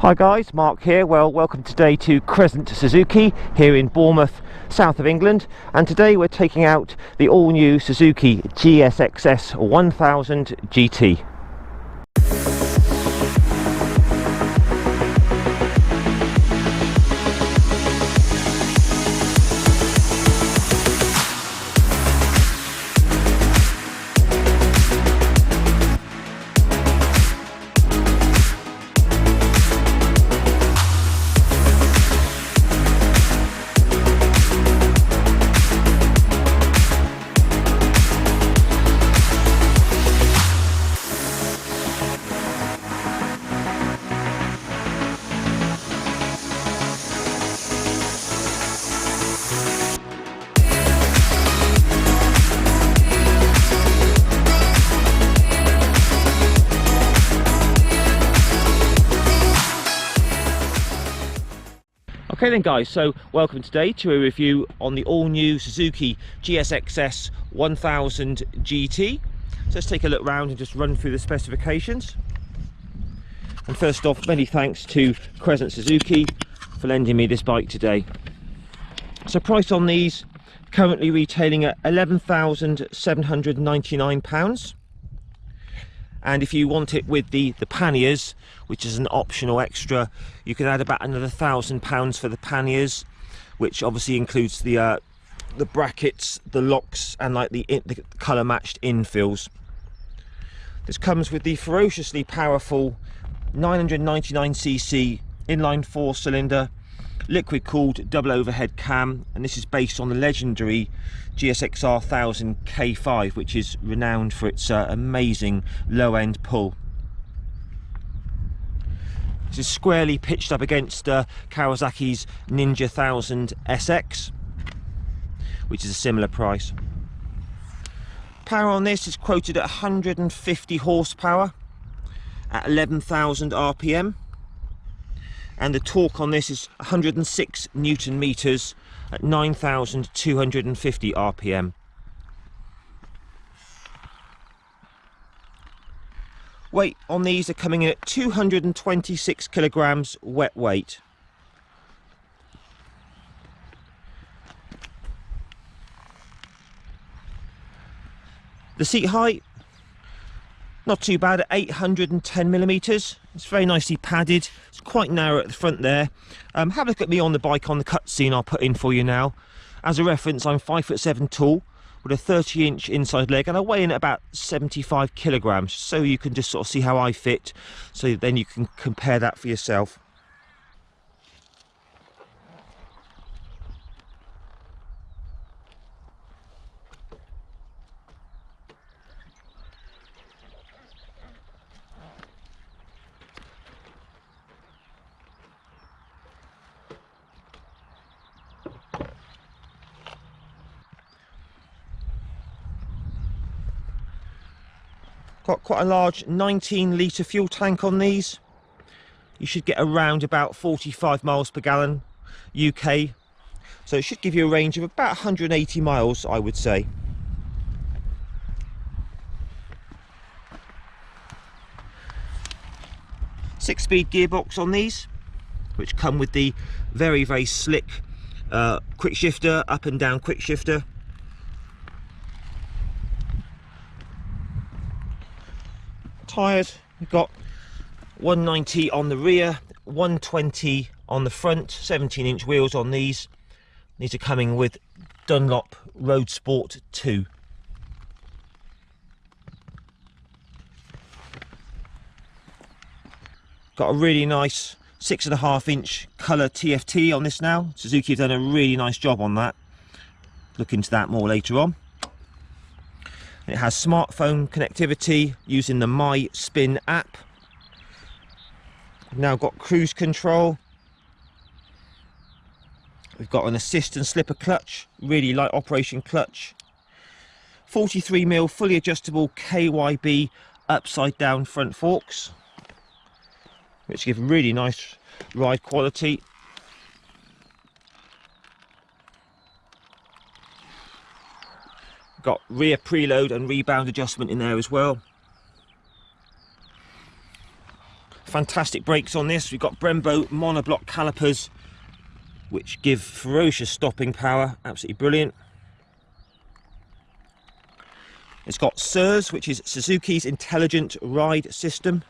Hi guys, Mark here. Well, welcome today to Crescent Suzuki here in Bournemouth, south of England, and today we're taking out the all-new Suzuki GSX-S1000GT. Okay then guys, so welcome today to a review on the all-new Suzuki GSX-S1000GT. So let's take a look around and just run through the specifications. And first off, many thanks to Crescent Suzuki for lending me this bike today. So price on these currently retailing at £11,799. And if you want it with the panniers, which is an optional extra, you can add about another £1,000 for the panniers, which obviously includes the brackets, the locks, and like the colour matched infills. This comes with the ferociously powerful 999cc inline 4-cylinder liquid cooled double overhead cam, and this is based on the legendary GSX-R1000 which is renowned for its amazing low end pull. This is squarely pitched up against Kawasaki's Ninja 1000 SX, which is a similar price. Power on this is quoted at 150 horsepower at 11,000 RPM. And the torque on this is 106 Newton meters at 9,250 RPM. Weight on these are coming in at 226 kilograms wet weight. The seat height, not too bad at 810 millimeters. It's very nicely padded. It's quite narrow at the front there. Have a look at me on the bike on the cutscene I'll put in for you now. As a reference, I'm 5'7" tall with a 30-inch inside leg, and I weigh in at about 75 kilograms. So you can just sort of see how I fit. So then you can compare that for yourself. Got quite a large 19-litre fuel tank on these. You should get around about 45 miles per gallon UK. So it should give you a range of about 180 miles, I would say. Six-speed gearbox on these, which come with the very, very slick quick shifter, up and down quick shifter. Tyres, we've got 190 on the rear, 120 on the front, 17-inch wheels on these. These are coming with Dunlop Road Sport 2. Got a really nice 6.5-inch colour TFT on this now. Suzuki have done a really nice job on that. Look into that more later on. It has smartphone connectivity using the My Spin app. We've now got cruise control. We've got an assist and slipper clutch, really light operation clutch. 43mm fully adjustable KYB upside down front forks, which give really nice ride quality. Got rear preload and rebound adjustment in there as well. Fantastic brakes on this. We've got Brembo monoblock calipers, which give ferocious stopping power. Absolutely brilliant. It's got SURS, which is Suzuki's Intelligent Ride System.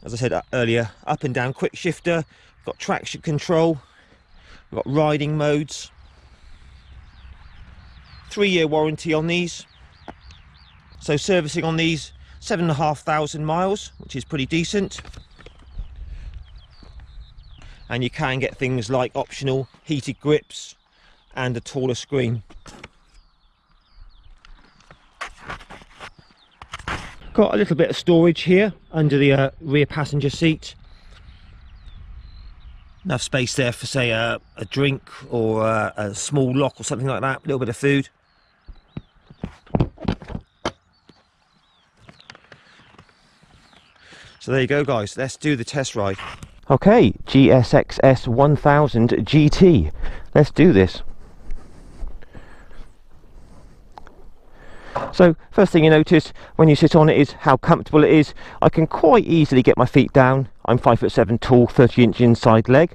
As I said earlier, up and down quick shifter. We've got traction control. We've got riding modes. 3-year warranty on these. So servicing on these, 7,500 miles, which is pretty decent. And you can get things like optional heated grips and a taller screen. Got a little bit of storage here under the rear passenger seat. Enough space there for, say, a drink or a small lock or something like that. A little bit of food. So there you go, guys. Let's do the test ride. Okay, GSX-S1000GT. Let's do this. So first thing you notice when you sit on it is how comfortable it is. I can quite easily get my feet down. I'm 5'7" tall, 30-inch inside leg.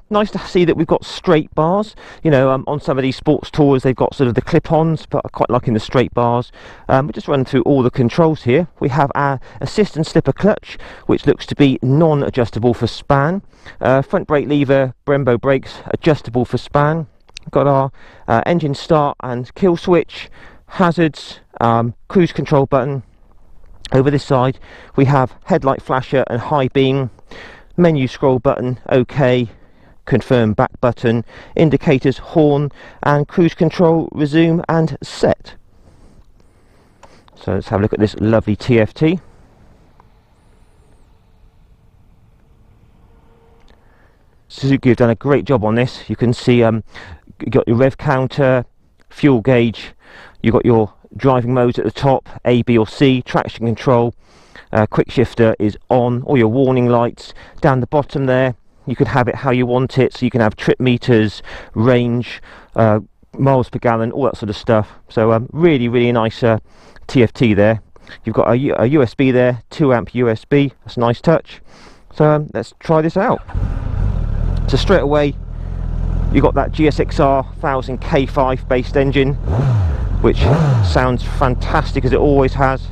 Nice to see that we've got straight bars. You know, on some of these sports tours they've got sort of the clip-ons, but I quite like in the straight bars. We'll just run through all the controls here. We have our assist and slipper clutch, which looks to be non-adjustable for span. Front brake lever, Brembo brakes, adjustable for span. Got our engine start and kill switch. Hazards, cruise control button. Over this side we have headlight flasher and high beam, menu scroll button, OK, confirm back button, indicators, horn, and cruise control, resume and set. So let's have a look at this lovely TFT. Suzuki have done a great job on this. You can see you got your rev counter, fuel gauge. You've got your driving modes at the top, A, B or C, traction control, quick shifter is on, all your warning lights. Down the bottom there, you can have it how you want it, so you can have trip meters, range, miles per gallon, all that sort of stuff. So really, really nice TFT there. You've got a USB there, 2 amp USB, that's a nice touch. So let's try this out. So straight away, you've got that GSX-S1000GT based engine, which sounds fantastic as it always has.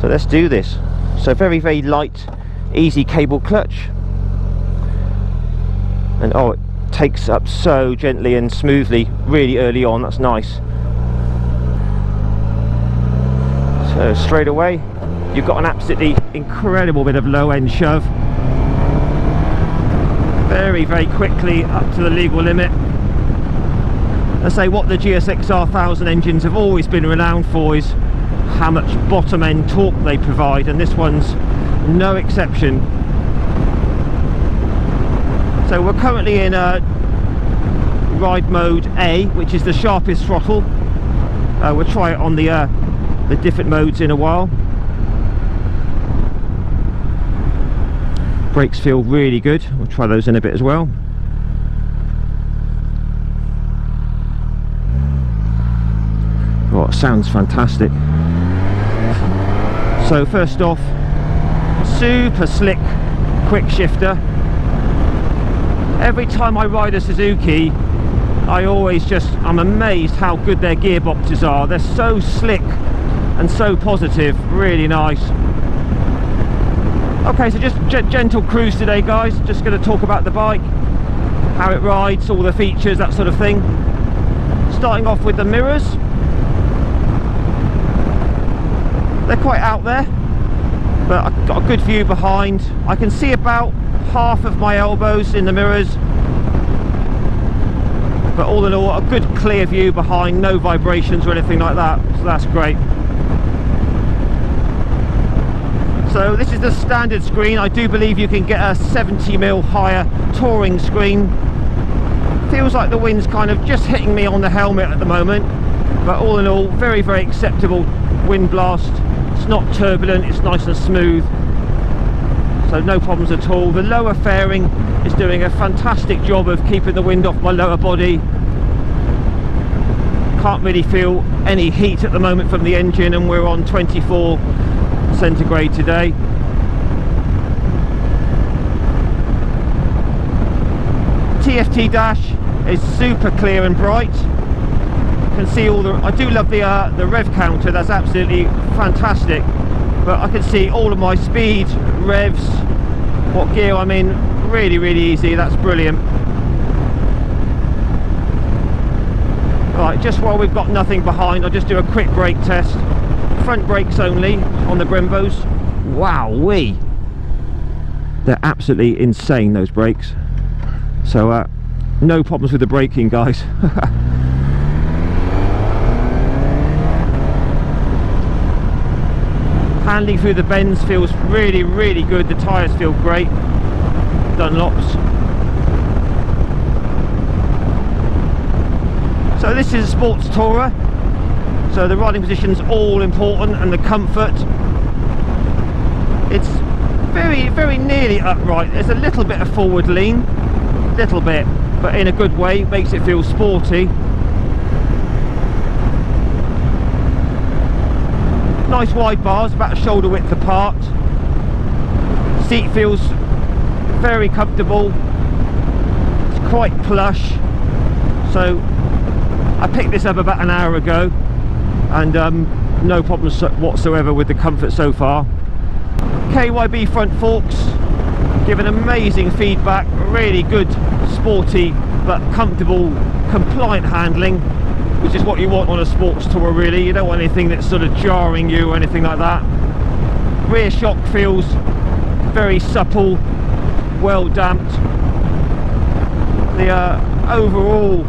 So let's do this. So very, very light, easy cable clutch. And oh, it takes up so gently and smoothly really early on. That's nice. So straight away, you've got an absolutely incredible bit of low end shove. Very, very quickly up to the legal limit. Let's say what the GSX-R1000 engines have always been renowned for is how much bottom end torque they provide, and this one's no exception. So we're currently in ride mode A, which is the sharpest throttle. We'll try it on the different modes in a while. Brakes feel really good. We'll try those in a bit as well. Oh, it sounds fantastic. So first off, super slick quick shifter. Every time I ride a Suzuki, I'm amazed how good their gearboxes are. They're so slick and so positive, really nice. Okay, so just gentle cruise today, guys. Just going to talk about the bike, how it rides, all the features, that sort of thing. Starting off with the mirrors. They're quite out there, but I've got a good view behind. I can see about half of my elbows in the mirrors, but all in all a good clear view behind, no vibrations or anything like that, so that's great. So this is the standard screen. I do believe you can get a 70mm higher touring screen. Feels like the wind's kind of just hitting me on the helmet at the moment, but all in all very, very acceptable wind blast. It's not turbulent, it's nice and smooth, so no problems at all. The lower fairing is doing a fantastic job of keeping the wind off my lower body. Can't really feel any heat at the moment from the engine, and we're on 24 centigrade today. TFT dash is super clear and bright. You can see all the, I do love the rev counter, that's absolutely fantastic, but I can see all of my speed, revs, what gear I'm in, really easy. That's brilliant. Right, just while we've got nothing behind, I'll just do a quick brake test. Front brakes only on the Brembos. Wowee, they're absolutely insane, those brakes. So no problems with the braking, guys. Handling through the bends feels really good. The tyres feel great. Dunlops. So this is a sports tourer, so the riding position's all important, and the comfort. It's very nearly upright. There's a little bit of forward lean, little bit, but in a good way. Makes it feel sporty. Nice wide bars, about a shoulder width apart. Seat feels very comfortable. It's quite plush. So I picked this up about an hour ago, and no problems whatsoever with the comfort so far. KYB front forks, giving amazing feedback, really good, sporty but comfortable, compliant handling, which is what you want on a sports tour really. You don't want anything that's sort of jarring you or anything like that. Rear shock feels very supple, well damped. The overall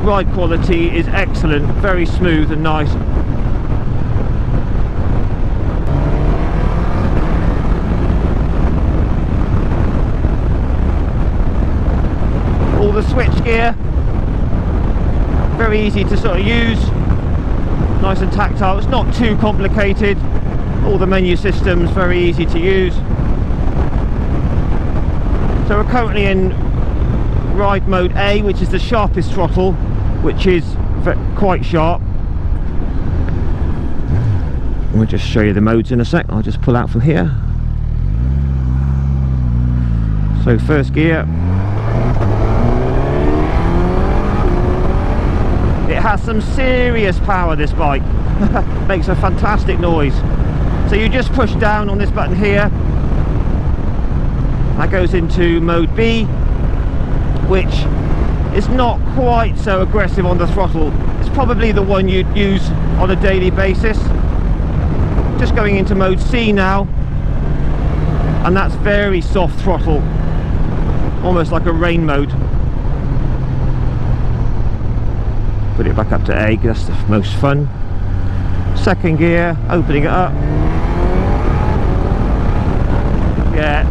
ride quality is excellent, very smooth and nice. All the switch gear, very easy to sort of use, nice and tactile. It's not too complicated. All the menu systems very easy to use. So we're currently in ride mode A, which is the sharpest throttle, which is quite sharp. We'll just show you the modes in a sec. I'll just pull out from here. So first gear, it has some serious power, this bike. Makes a fantastic noise. So you just push down on this button here, that goes into mode B, which is not quite so aggressive on the throttle. It's probably the one you'd use on a daily basis. Just going into mode C now, and that's very soft throttle, almost like a rain mode. Put it back up to A, that's the most fun. Second gear, opening it up. Yeah,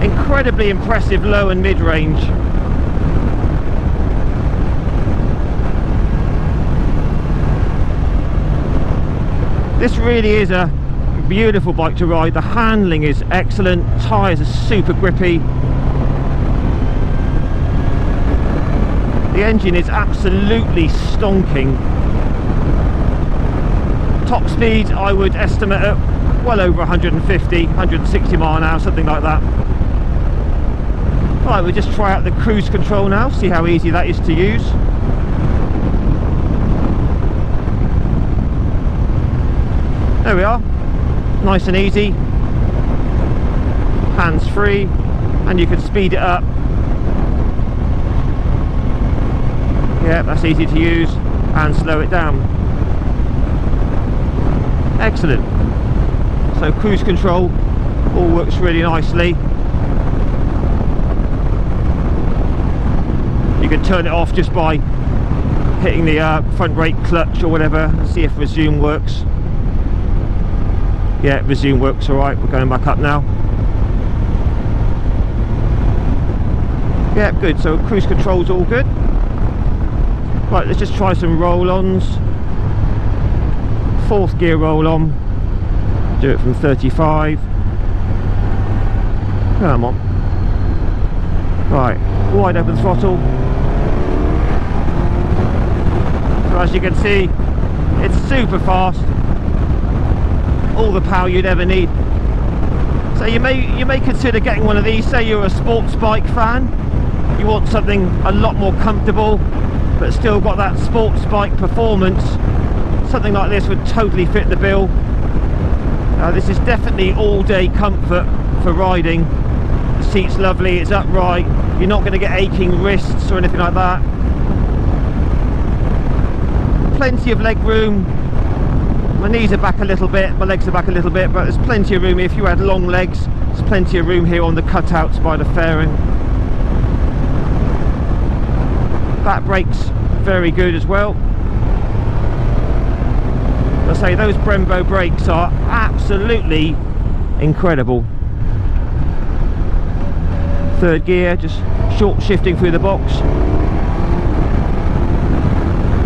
incredibly impressive low and mid range. This really is a beautiful bike to ride. The handling is excellent, tyres are super grippy. The engine is absolutely stonking. Top speed I would estimate at well over 150, 160 mile an hour, something like that. Right, we'll just try out the cruise control now, see how easy that is to use. There we are, nice and easy, hands free, and you can speed it up. Yeah, that's easy to use, and slow it down. Excellent. So cruise control all works really nicely. You can turn it off just by hitting the front brake clutch or whatever, and see if resume works. Yeah, resume works alright. We're going back up now. Yeah, good. So cruise control's all good. Right, let's just try some roll-ons. Fourth gear roll-on. Do it from 35. Come on. Right, wide open throttle. So as you can see, it's super fast. all the power you'd ever need. So you may consider getting one of these. Say you're a sports bike fan, you want something a lot more comfortable but still got that sports bike performance. Something like this would totally fit the bill. This is definitely all-day comfort for riding. The seat's lovely, it's upright, you're not going to get aching wrists or anything like that. Plenty of leg room. My knees are back a little bit, my legs are back a little bit, but there's plenty of room. If you had long legs, there's plenty of room here on the cutouts by the fairing. Back brakes very good as well. I say those Brembo brakes are absolutely incredible. Third gear, just short shifting through the box.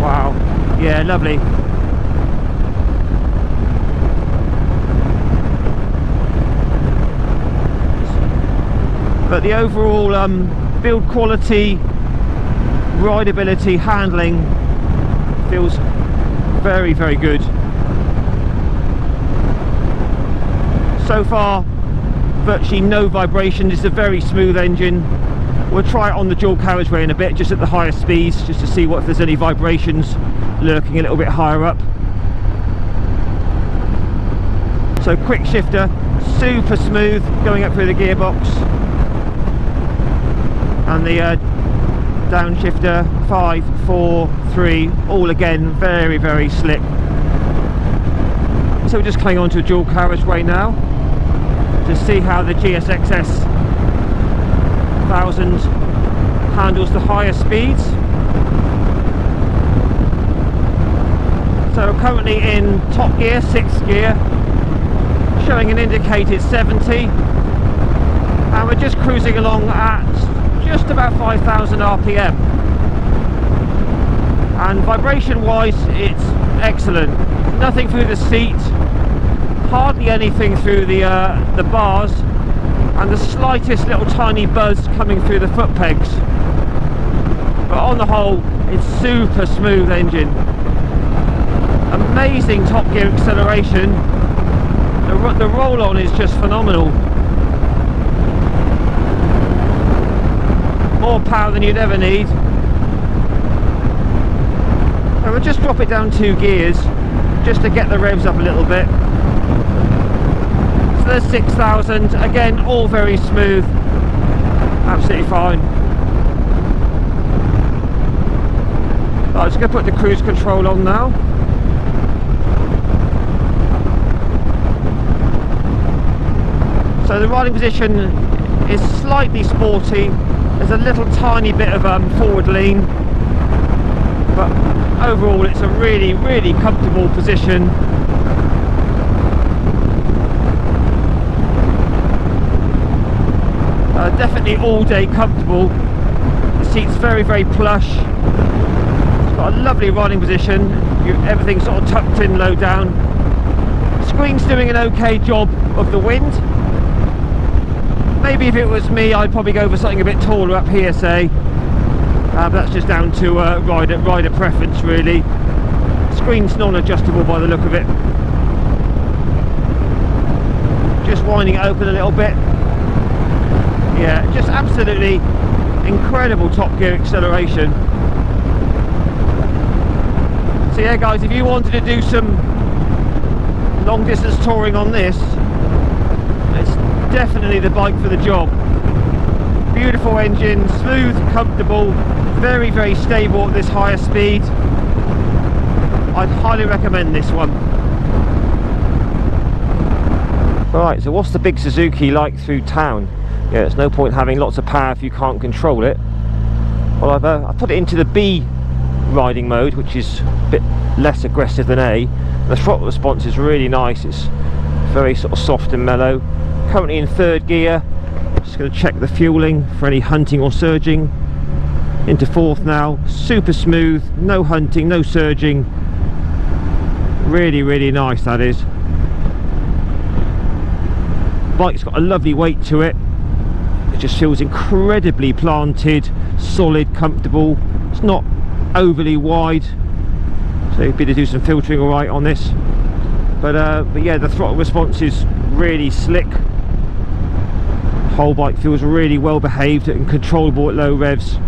Wow, yeah, lovely. But the overall build quality, rideability, handling feels very, very good. So far, virtually no vibration. It's a very smooth engine. We'll try it on the dual carriageway in a bit, just at the higher speeds, just to see if there's any vibrations lurking a little bit higher up. So quick shifter, super smooth going up through the gearbox, and the downshifter 5, 4, 3, all again very, very slick. So we're just coming onto a dual carriageway now to see how the GSX-S1000 handles the higher speeds. So currently in top gear, 6th gear, showing an indicated 70, and we're just cruising along at just about 5,000 RPM, and vibration wise it's excellent. Nothing through the seat, hardly anything through the bars, and the slightest little tiny buzz coming through the foot pegs. But on the whole, it's super smooth engine. Amazing top gear acceleration. The roll on is just phenomenal. More power than you'd ever need. And we'll just drop it down 2 gears just to get the revs up a little bit. So there's 6,000, again all very smooth, absolutely fine. I'm just going to put the cruise control on now. So the riding position is slightly sporty. There's a little tiny bit of forward lean, but overall it's a really, really comfortable position. Definitely all day comfortable. The seat's very, very plush. It's got a lovely riding position. Everything's sort of tucked in low down. The screen's doing an okay job of the wind. Maybe if it was me, I'd probably go for something a bit taller up here, say. But that's just down to rider preference, really. Screen's non-adjustable by the look of it. Just winding it open a little bit. Yeah, just absolutely incredible top gear acceleration. So yeah guys, if you wanted to do some long distance touring on this, it's definitely the bike for the job. Beautiful engine, smooth, comfortable, very, very stable at this higher speed. I'd highly recommend this one. Right, so what's the big Suzuki like through town? Yeah, there's no point having lots of power if you can't control it. Well, I've put it into the B riding mode, which is a bit less aggressive than A. The throttle response is really nice. It's very sort of soft and mellow. Currently in 3rd gear. Just going to check the fueling for any hunting or surging. Into 4th now. Super smooth, no hunting, no surging. Really, really nice, that is. Bike's got a lovely weight to it. It just feels incredibly planted, solid, comfortable. It's not overly wide, so you'd be to do some filtering all right on this. but yeah, the throttle response is really slick. Whole bike feels really well behaved and controllable at low revs.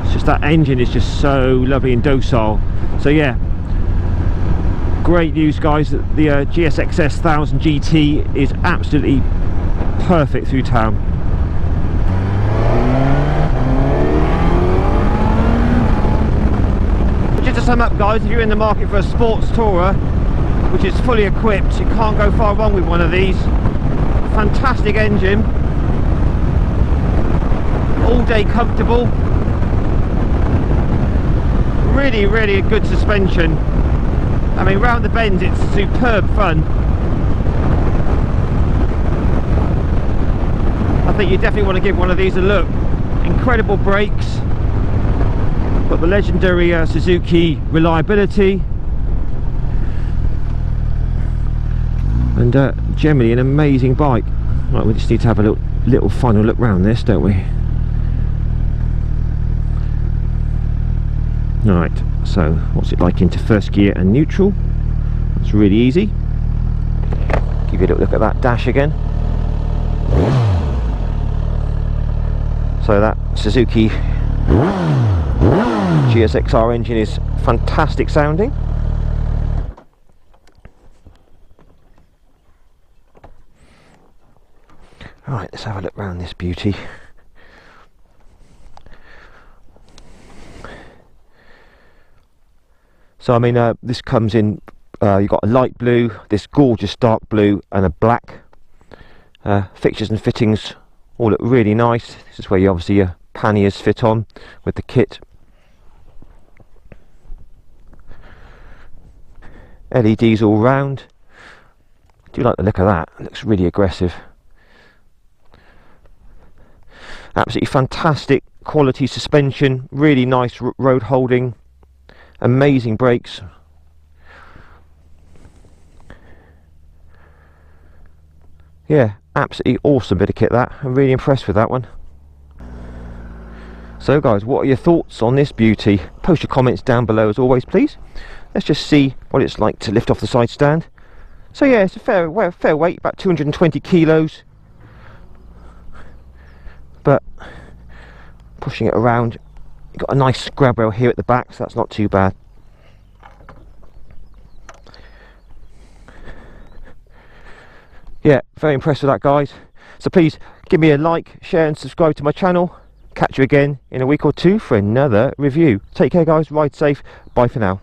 It's just that engine is just so lovely and docile. So yeah, great news guys, that the GSX-S1000GT is absolutely perfect through town. Just to sum up guys, if you're in the market for a sports tourer which is fully equipped, you can't go far wrong with one of these. Fantastic engine, all day comfortable, really good suspension. I mean, round the bends it's superb fun. I think you definitely want to give one of these a look. Incredible brakes, got the legendary Suzuki reliability, and generally an amazing bike. Right, we just need to have a little final look round this, don't we? Right, so what's it like into first gear and neutral? It's really easy. Give you a little look at that dash again. So that Suzuki GSX-R engine is fantastic sounding. Right, let's have a look round this beauty. So I mean, this comes in, you've got a light blue, this gorgeous dark blue and a black. Fixtures and fittings all look really nice. This is where you obviously your panniers fit on with the kit. LEDs all round. I do like the look of that, it looks really aggressive. Absolutely fantastic quality suspension, really nice road holding, amazing brakes. Yeah, absolutely awesome bit of kit that. I'm really impressed with that one. So guys, what are your thoughts on this beauty? Post your comments down below as always please. Let's just see what it's like to lift off the side stand. So yeah, it's a fair weight, about 220 kilos. But pushing it around, you've got a nice grab rail here at the back, so that's not too bad. Yeah, very impressed with that guys. So please give me a like, share and subscribe to my channel. Catch you again in a week or two for another review. Take care guys, ride safe, bye for now.